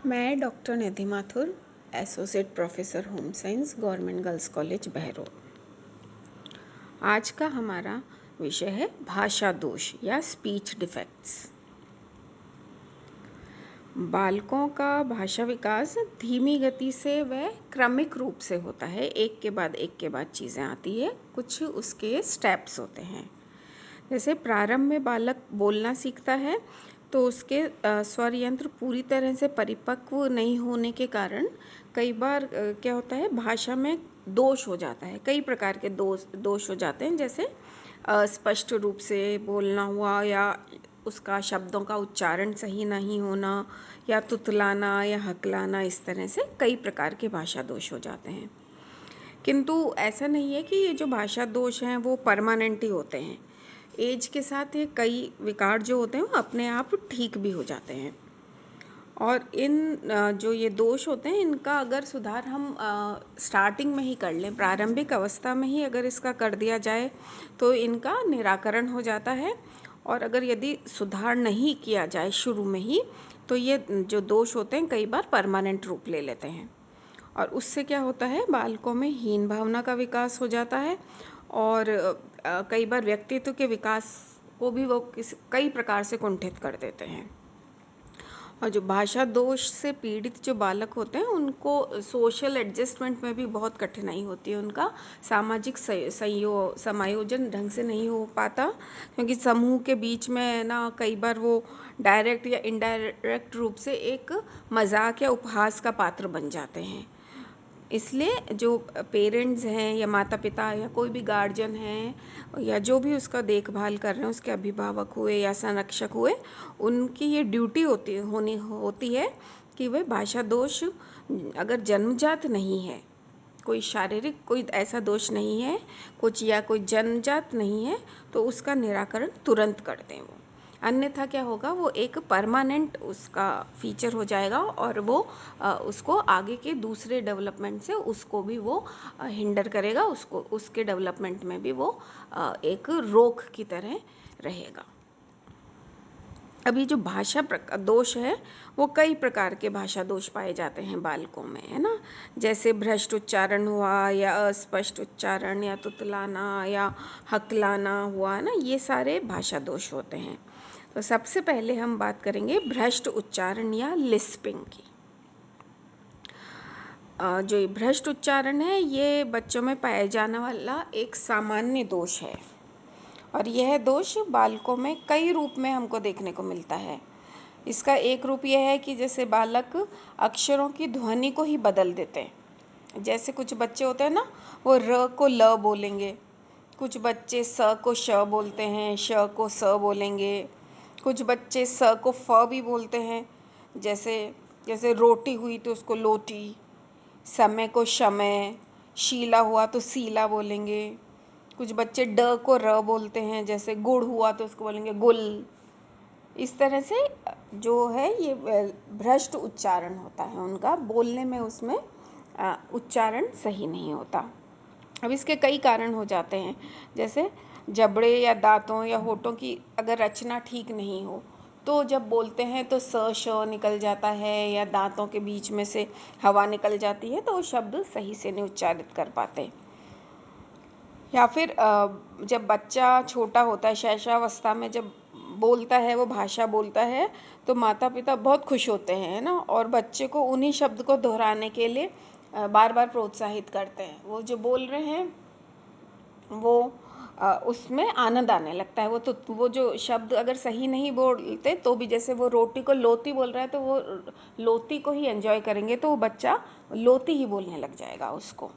मैं doctor Nidhi Mathur, associate professor home science, government girls college Behror. आज का हमारा विषय है भाषा दोष या स्पीच डिफेक्ट्स। बालकों का भाषा विकास धीमी गति से व क्रमिक रूप से होता है। एक के बाद चीज़ें आती है, कुछ उसके स्टेप्स होते हैं। जैसे प्रारंभ में बालक बोलना सीखता है तो उसके स्वर यंत्र पूरी तरह से परिपक्व नहीं होने के कारण कई बार क्या होता है, भाषा में दोष हो जाता है। कई प्रकार के दोष हो जाते हैं, जैसे स्पष्ट रूप से बोलना हुआ, या उसका शब्दों का उच्चारण सही नहीं होना, या तुतलाना या हकलाना। इस तरह से कई प्रकार के भाषा दोष हो जाते हैं। किंतु ऐसा नहीं है कि ये जो भाषा दोष हैं वो परमानेंट ही होते हैं। एज के साथ ये कई विकार जो होते हैं वो अपने आप ठीक भी हो जाते हैं। और इन जो ये दोष होते हैं, इनका अगर सुधार हम स्टार्टिंग में ही कर लें, प्रारंभिक अवस्था में ही अगर इसका कर दिया जाए तो इनका निराकरण हो जाता है। और अगर यदि सुधार नहीं किया जाए शुरू में ही, तो ये जो दोष होते हैं कई बार परमानेंट रूप ले लेते हैं। और उससे क्या होता है, बालकों में हीन भावना का विकास हो जाता है। और कई बार व्यक्तित्व के विकास को भी वो कई प्रकार से कुंठित कर देते हैं। और जो भाषा दोष से पीड़ित जो बालक होते हैं, उनको सोशल एडजस्टमेंट में भी बहुत कठिनाई होती है। उनका सामाजिक समायोजन ढंग से नहीं हो पाता, क्योंकि समूह के बीच में ना कई बार वो डायरेक्ट या इनडायरेक्ट रूप से एक मजाक या उपहास का पात्र बन जाते हैं। इसलिए जो पेरेंट्स हैं या माता पिता या कोई भी गार्जियन हैं या जो भी उसका देखभाल कर रहे हैं, उसके अभिभावक हुए या संरक्षक हुए, उनकी ये ड्यूटी होती है कि वे भाषा दोष अगर जन्मजात नहीं है, कोई शारीरिक कोई ऐसा दोष नहीं है कुछ, या कोई जन्मजात नहीं है, तो उसका निराकरण तुरंत कर दें वो। अन्यथा क्या होगा, वो एक परमानेंट उसका फीचर हो जाएगा और वो उसको आगे के दूसरे डेवलपमेंट से उसको भी वो हिंडर करेगा, उसको उसके डेवलपमेंट में भी वो एक रोक की तरह रहेगा। अभी जो भाषा दोष है, वो कई प्रकार के भाषा दोष पाए जाते हैं बालकों में, है ना। जैसे भ्रष्ट उच्चारण हुआ, या अस्पष्ट उच्चारण, या तुतलाना या हकलाना हुआ, है ना। ये सारे भाषा दोष होते हैं। तो सबसे पहले हम बात करेंगे भ्रष्ट उच्चारण या लिस्पिंग की। जो ये भ्रष्ट उच्चारण है, ये बच्चों में पाया जाने वाला एक सामान्य दोष है। और यह दोष बालकों में कई रूप में हमको देखने को मिलता है। इसका एक रूप यह है कि जैसे बालक अक्षरों की ध्वनि को ही बदल देते हैं। जैसे कुछ बच्चे होते हैं ना, वो र को ल बोलेंगे, कुछ बच्चे स को श बोलते हैं, श को स बोलेंगे, कुछ बच्चे स को फ भी बोलते हैं। जैसे जैसे रोटी हुई तो उसको लोटी, समय को शमय, शीला हुआ तो सीला बोलेंगे। कुछ बच्चे ड को र बोलते हैं, जैसे गुड़ हुआ तो उसको बोलेंगे गुल। इस तरह से जो है ये भ्रष्ट उच्चारण होता है उनका, बोलने में उसमें उच्चारण सही नहीं होता। अब इसके कई कारण हो जाते हैं, जैसे जबड़े या दांतों या होठों की अगर रचना ठीक नहीं हो, तो जब बोलते हैं तो स श निकल जाता है, या दांतों के बीच में से हवा निकल जाती है, तो वो शब्द सही से नहीं उच्चारित कर पाते। या फिर जब बच्चा छोटा होता है, शैशवावस्था में जब बोलता है, वो भाषा बोलता है, तो माता पिता बहुत खुश होते हैं, है ना। और बच्चे को उन्हीं शब्द को दोहराने के लिए बार बार प्रोत्साहित करते हैं। वो जो बोल रहे हैं वो उसमें आनंद आने लगता है। वो जो शब्द अगर सही नहीं बोलते तो भी, जैसे वो रोटी को लोती बोल रहा है तो वो लोती को ही एंजॉय करेंगे, तो वो बच्चा लोती ही बोलने लग जाएगा उसको।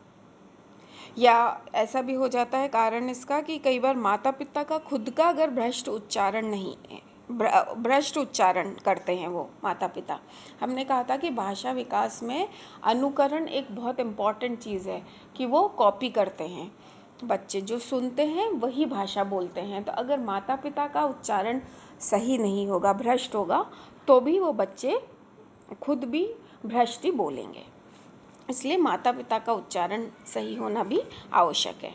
या ऐसा भी हो जाता है कारण इसका कि कई बार माता पिता का खुद का अगर भ्रष्ट उच्चारण नहीं है, भ्रष्ट उच्चारण करते हैं वो माता पिता। हमने कहा था कि भाषा विकास में अनुकरण एक बहुत इम्पॉर्टेंट चीज़ है, कि वो कॉपी करते हैं। बच्चे जो सुनते हैं वही भाषा बोलते हैं। तो अगर माता पिता का उच्चारण सही नहीं होगा, भ्रष्ट होगा, तो भी वो बच्चे खुद भी भ्रष्ट ही बोलेंगे। इसलिए माता पिता का उच्चारण सही होना भी आवश्यक है।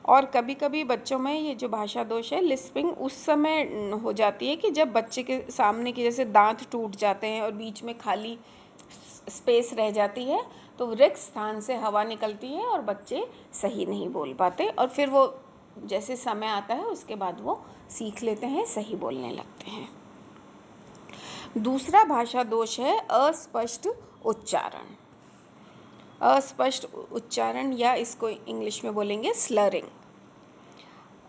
और कभी कभी बच्चों में ये जो भाषा दोष है, लिस्पिंग उस समय हो जाती है कि जब बच्चे के सामने के जैसे दांत टूट जाते हैं और बीच में खाली स्पेस रह जाती है, तो रिक्त स्थान से हवा निकलती है और बच्चे सही नहीं बोल पाते, और फिर वो जैसे समय आता है उसके बाद वो सीख लेते हैं, सही बोलने लगते हैं। दूसरा भाषा दोष है अस्पष्ट उच्चारण। अस्पष्ट उच्चारण, या इसको इंग्लिश में बोलेंगे स्लरिंग।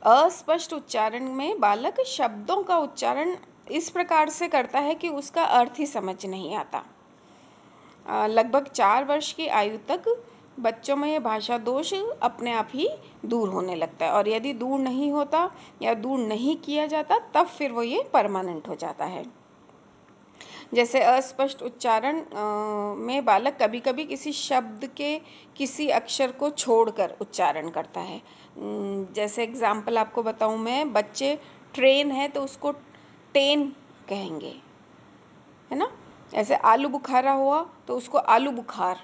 अस्पष्ट उच्चारण में बालक शब्दों का उच्चारण इस प्रकार से करता है कि उसका अर्थ ही समझ नहीं आता। लगभग 4 वर्ष की आयु तक बच्चों में यह भाषा दोष अपने आप ही दूर होने लगता है, और यदि दूर नहीं होता या दूर नहीं किया जाता तब फिर वो ये परमानेंट हो जाता है। जैसे अस्पष्ट उच्चारण में बालक कभी कभी किसी शब्द के किसी अक्षर को छोड़कर उच्चारण करता है। जैसे एग्जाम्पल आपको बताऊं मैं, बच्चे ट्रेन है तो उसको टेन कहेंगे, है ना। ऐसे आलू बुखारा हुआ तो उसको आलू बुखार,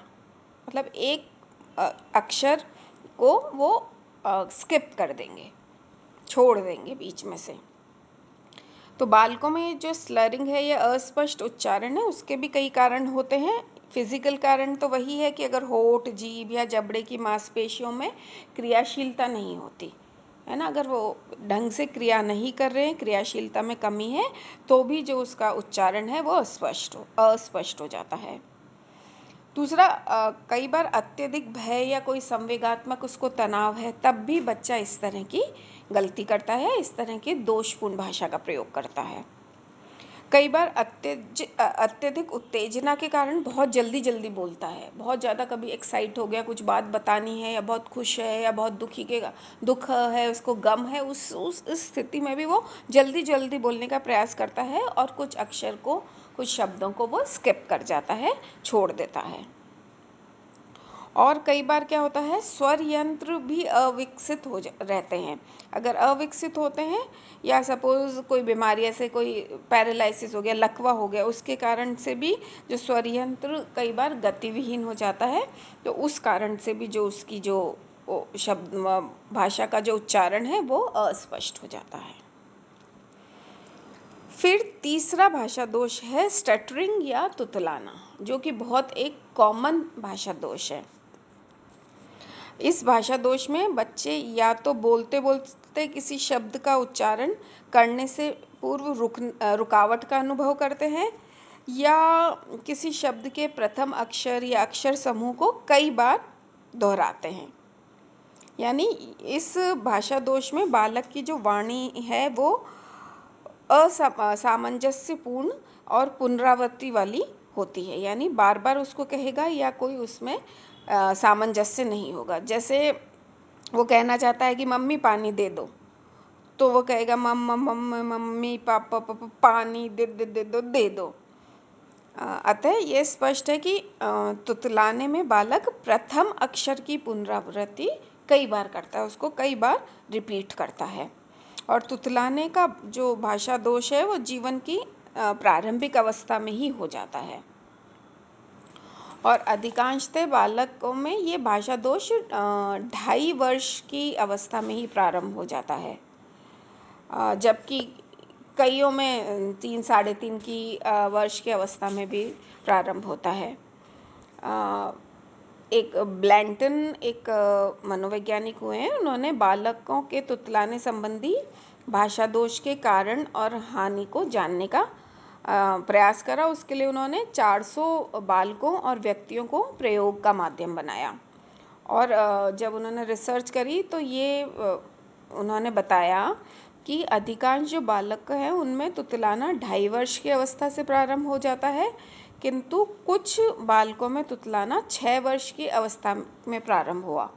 मतलब एक अक्षर को वो स्किप कर देंगे, छोड़ देंगे बीच में से। तो बालकों में जो स्लरिंग है या अस्पष्ट उच्चारण है, उसके भी कई कारण होते हैं। फिजिकल कारण तो वही है कि अगर होठ, जीभ या जबड़े की मांसपेशियों में क्रियाशीलता नहीं होती है ना, अगर वो ढंग से क्रिया नहीं कर रहे हैं, क्रियाशीलता में कमी है, तो भी जो उसका उच्चारण है वो अस्पष्ट हो जाता है। दूसरा, कई बार अत्यधिक भय या कोई संवेगात्मक उसको तनाव है, तब भी बच्चा इस तरह की गलती करता है, इस तरह की दोषपूर्ण भाषा का प्रयोग करता है। कई बार अत्यधिक उत्तेजना के कारण बहुत जल्दी जल्दी बोलता है, बहुत ज़्यादा कभी एक्साइट हो गया, कुछ बात बतानी है, या बहुत खुश है, या बहुत दुख है, उसको गम है, उस स्थिति में भी वो जल्दी जल्दी बोलने का प्रयास करता है, और कुछ अक्षर को, कुछ शब्दों को वो स्किप कर जाता है, छोड़ देता है। और कई बार क्या होता है, स्वर यंत्र भी अविकसित रहते हैं। अगर अविकसित होते हैं, या सपोज कोई बीमारी, ऐसे कोई पैरालिसिस हो गया, लकवा हो गया, उसके कारण से भी जो स्वर यंत्र कई बार गतिविहीन हो जाता है, तो उस कारण से भी जो उसकी जो शब्द भाषा का जो उच्चारण है वो अस्पष्ट हो जाता है। फिर तीसरा भाषा दोष है स्टटरिंग या तुतलाना, जो कि बहुत एक कॉमन भाषा दोष है। इस भाषा दोष में बच्चे या तो बोलते बोलते किसी शब्द का उच्चारण करने से पूर्व रुकावट का अनुभव करते हैं, या किसी शब्द के प्रथम अक्षर या अक्षर समूह को कई बार दोहराते हैं। यानी इस भाषा दोष में बालक की जो वाणी है वो असामंजस्यपूर्ण और पुनरावृत्ति वाली होती है, यानी बार बार उसको कहेगा, या कोई उसमें सामंजस्य नहीं होगा। जैसे वो कहना चाहता है कि मम्मी पानी दे दो, तो वो कहेगा मम्मी पापा पानी दे दो। अतः ये स्पष्ट है कि तुतलाने में बालक प्रथम अक्षर की पुनरावृत्ति कई बार करता है, उसको कई बार रिपीट करता है। और तुतलाने का जो भाषा दोष है वो जीवन की प्रारंभिक अवस्था में ही हो जाता है, और अधिकांशतः बालकों में ये भाषा दोष 2.5 वर्ष की अवस्था में ही प्रारंभ हो जाता है, जबकि कईयों में 3 साढ़े 3 की वर्ष की अवस्था में भी प्रारंभ होता है। एक ब्लैंटन एक मनोवैज्ञानिक हुए हैं, उन्होंने बालकों के तुतलाने संबंधी भाषा दोष के कारण और हानि को जानने का प्रयास करा। उसके लिए उन्होंने 400 बालकों और व्यक्तियों को प्रयोग का माध्यम बनाया, और जब उन्होंने रिसर्च करी तो ये उन्होंने बताया कि अधिकांश जो बालक हैं उनमें तुतलाना 2.5 वर्ष की अवस्था से प्रारंभ हो जाता है, किंतु कुछ बालकों में तुतलाना 6 वर्ष की अवस्था में प्रारंभ हुआ।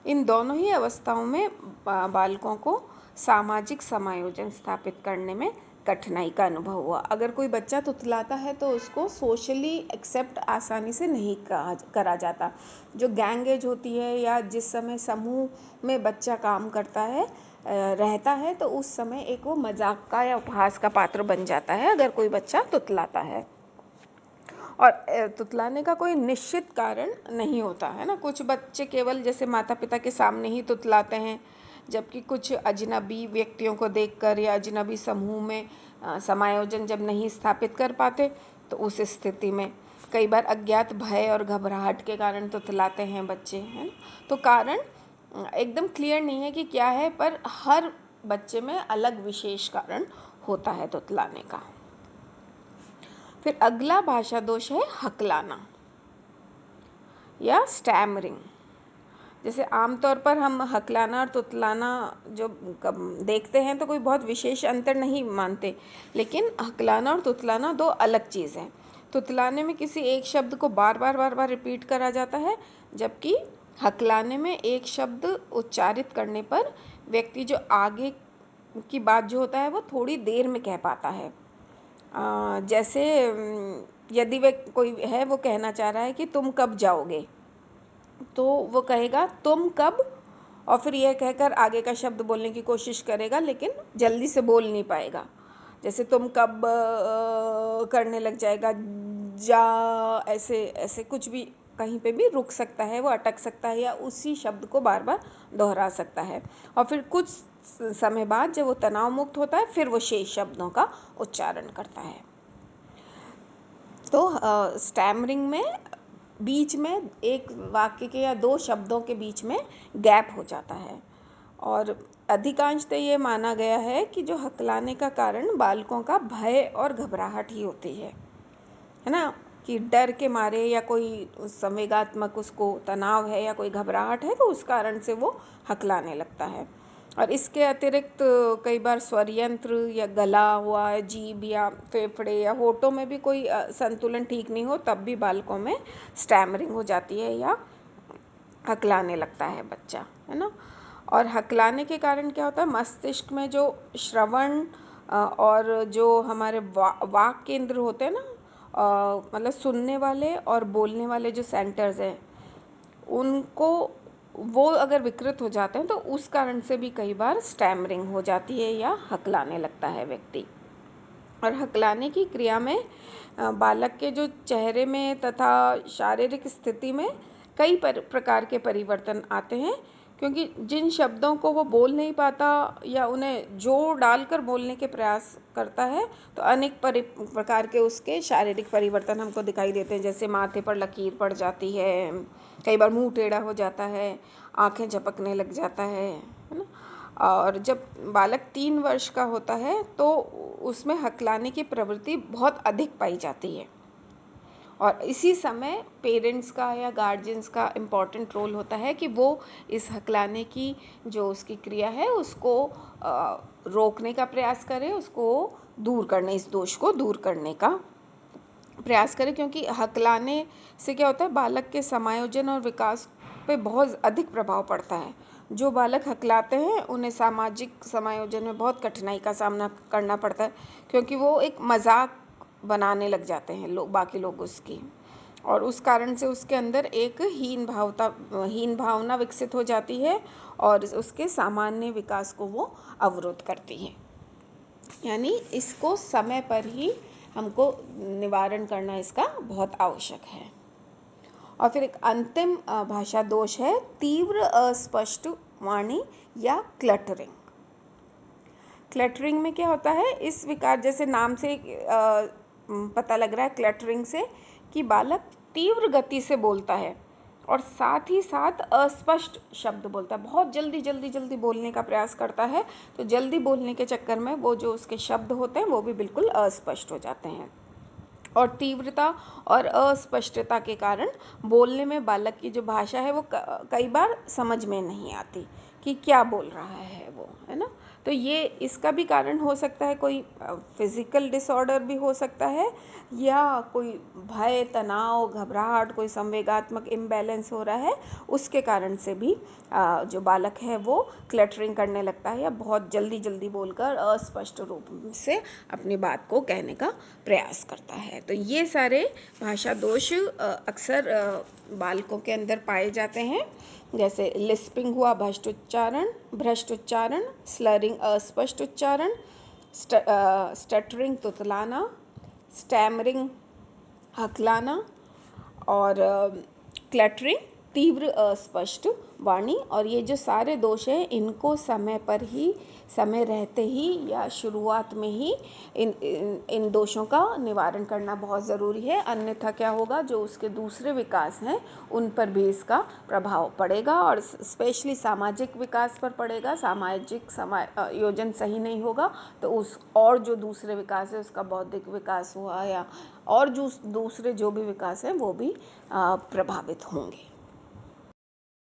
इन दोनों ही अवस्थाओं में बालकों को सामाजिक समायोजन स्थापित करने में कठिनाई का अनुभव हुआ। अगर कोई बच्चा तुतलाता है तो उसको सोशली एक्सेप्ट आसानी से नहीं करा जाता। जो गैंग एज होती है, या जिस समय समूह में बच्चा काम करता है रहता है, तो उस समय एक वो मजाक का या उपहास का पात्र बन जाता है अगर कोई बच्चा तुतलाता है। और तुतलाने का कोई निश्चित कारण नहीं होता है ना, कुछ बच्चे केवल जैसे माता पिता के सामने ही तुतलाते हैं, जबकि कुछ अजनबी व्यक्तियों को देखकर या अजनबी समूह में समायोजन जब नहीं स्थापित कर पाते तो उस स्थिति में कई बार अज्ञात भय और घबराहट के कारण तुतलाते हैं बच्चे, है ना। तो कारण एकदम क्लियर नहीं है कि क्या है, पर हर बच्चे में अलग विशेष कारण होता है तुतलाने का। फिर अगला भाषा दोष है हकलाना या स्टैमरिंग। जैसे आमतौर पर हम हकलाना और तुतलाना जो देखते हैं तो कोई बहुत विशेष अंतर नहीं मानते, लेकिन हकलाना और तुतलाना दो अलग चीज़ हैं। तुतलाने में किसी एक शब्द को बार बार रिपीट करा जाता है, जबकि हकलाने में एक शब्द उच्चारित करने पर व्यक्ति जो आगे की बात जो होता है वो थोड़ी देर में कह पाता है। जैसे यदि वह कोई है, वो कहना चाह रहा है कि तुम कब जाओगे, तो वो कहेगा तुम कब, और फिर यह कहकर आगे का शब्द बोलने की कोशिश करेगा, लेकिन जल्दी से बोल नहीं पाएगा। जैसे तुम कब करने लग जाएगा, जा, ऐसे ऐसे कुछ भी कहीं पे भी रुक सकता है, वो अटक सकता है या उसी शब्द को बार बार दोहरा सकता है। और फिर कुछ समय बाद जब वो तनाव मुक्त होता है फिर वो शेष शब्दों का उच्चारण करता है। तो स्टैमरिंग में बीच में एक वाक्य के या दो शब्दों के बीच में गैप हो जाता है, और अधिकांशतः ये माना गया है कि जो हकलाने का कारण बालकों का भय और घबराहट ही होती है ना, कि डर के मारे या कोई संवेगात्मक उसको तनाव है या कोई घबराहट है तो उस कारण से वो हकलाने लगता है। और इसके अतिरिक्त कई बार स्वर यंत्र या गला हुआ, जीभ या फेफड़े या होठों में भी कोई संतुलन ठीक नहीं हो तब भी बालकों में स्टैमरिंग हो जाती है या हकलाने लगता है बच्चा, है ना। और हकलाने के कारण क्या होता है, मस्तिष्क में जो श्रवण और जो हमारे वाक केंद्र होते हैं ना, मतलब सुनने वाले और बोलने वाले जो सेंटर्स हैं, उनको वो अगर विकृत हो जाते हैं तो उस कारण से भी कई बार स्टैमरिंग हो जाती है या हकलाने लगता है व्यक्ति। और हकलाने की क्रिया में बालक के जो चेहरे में तथा शारीरिक स्थिति में कई प्रकार के परिवर्तन आते हैं, क्योंकि जिन शब्दों को वो बोल नहीं पाता या उन्हें जोर डालकर बोलने के प्रयास करता है तो अनेक प्रकार के उसके शारीरिक परिवर्तन हमको दिखाई देते हैं। जैसे माथे पर लकीर पड़ जाती है, कई बार मुंह टेढ़ा हो जाता है, आंखें झपकने लग जाता है ना। और जब बालक 3 वर्ष का होता है तो उसमें हकलाने की प्रवृत्ति बहुत अधिक पाई जाती है, और इसी समय पेरेंट्स का या गार्जियंस का इम्पॉर्टेंट रोल होता है कि वो इस हकलाने की जो उसकी क्रिया है उसको रोकने का प्रयास करें, उसको दूर करने, इस दोष को दूर करने का प्रयास करें। क्योंकि हकलाने से क्या होता है, बालक के समायोजन और विकास पे बहुत अधिक प्रभाव पड़ता है। जो बालक हकलाते हैं उन्हें सामाजिक समायोजन में बहुत कठिनाई का सामना करना पड़ता है, क्योंकि वो एक मजाक बनाने लग जाते हैं बाकी लोग उसकी, और उस कारण से उसके अंदर एक हीन भावना विकसित हो जाती है और उसके सामान्य विकास को वो अवरुद्ध करती है। यानी इसको समय पर ही हमको निवारण करना इसका बहुत आवश्यक है। और फिर एक अंतिम भाषा दोष है तीव्र अस्पष्ट वाणी या क्लटरिंग। क्लटरिंग में क्या होता है, इस विकार जैसे नाम से पता लग रहा है क्लटरिंग से कि बालक तीव्र गति से बोलता है और साथ ही साथ अस्पष्ट शब्द बोलता है, बहुत जल्दी बोलने का प्रयास करता है। तो जल्दी बोलने के चक्कर में वो जो उसके शब्द होते हैं वो भी बिल्कुल अस्पष्ट हो जाते हैं, और तीव्रता और अस्पष्टता के कारण बोलने में बालक की जो भाषा है वो कई बार समझ में नहीं आती कि क्या बोल रहा है वो, है ना। तो ये इसका भी कारण हो सकता है, कोई फिज़िकल डिसऑर्डर भी हो सकता है, या कोई भय, तनाव, घबराहट, कोई संवेगात्मक इम्बैलेंस हो रहा है, उसके कारण से भी जो बालक है वो क्लटरिंग करने लगता है या बहुत जल्दी बोलकर अस्पष्ट रूप से अपनी बात को कहने का प्रयास करता है। तो ये सारे भाषा दोष अक्सर बालकों के अंदर पाए जाते हैं, जैसे लिस्पिंग हुआ, भ्रष्ट उच्चारण, स्लरिंग अस्पष्ट उच्चारण, स्टटरिंग तुतलाना, स्टैमरिंग हकलाना, और क्लटरिंग तीव्र अस्पष्ट वाणी, और ये जो सारे दोष हैं इनको समय रहते ही या शुरुआत में ही इन दोषों का निवारण करना बहुत ज़रूरी है। अन्यथा क्या होगा, जो उसके दूसरे विकास हैं उन पर भी इसका प्रभाव पड़ेगा, और स्पेशली सामाजिक विकास पर पड़ेगा। सामाजिक समायोजन सही नहीं होगा तो जो दूसरे विकास है, उसका बौद्धिक विकास हुआ या और जो दूसरे जो भी विकास हैं वो भी प्रभावित होंगे।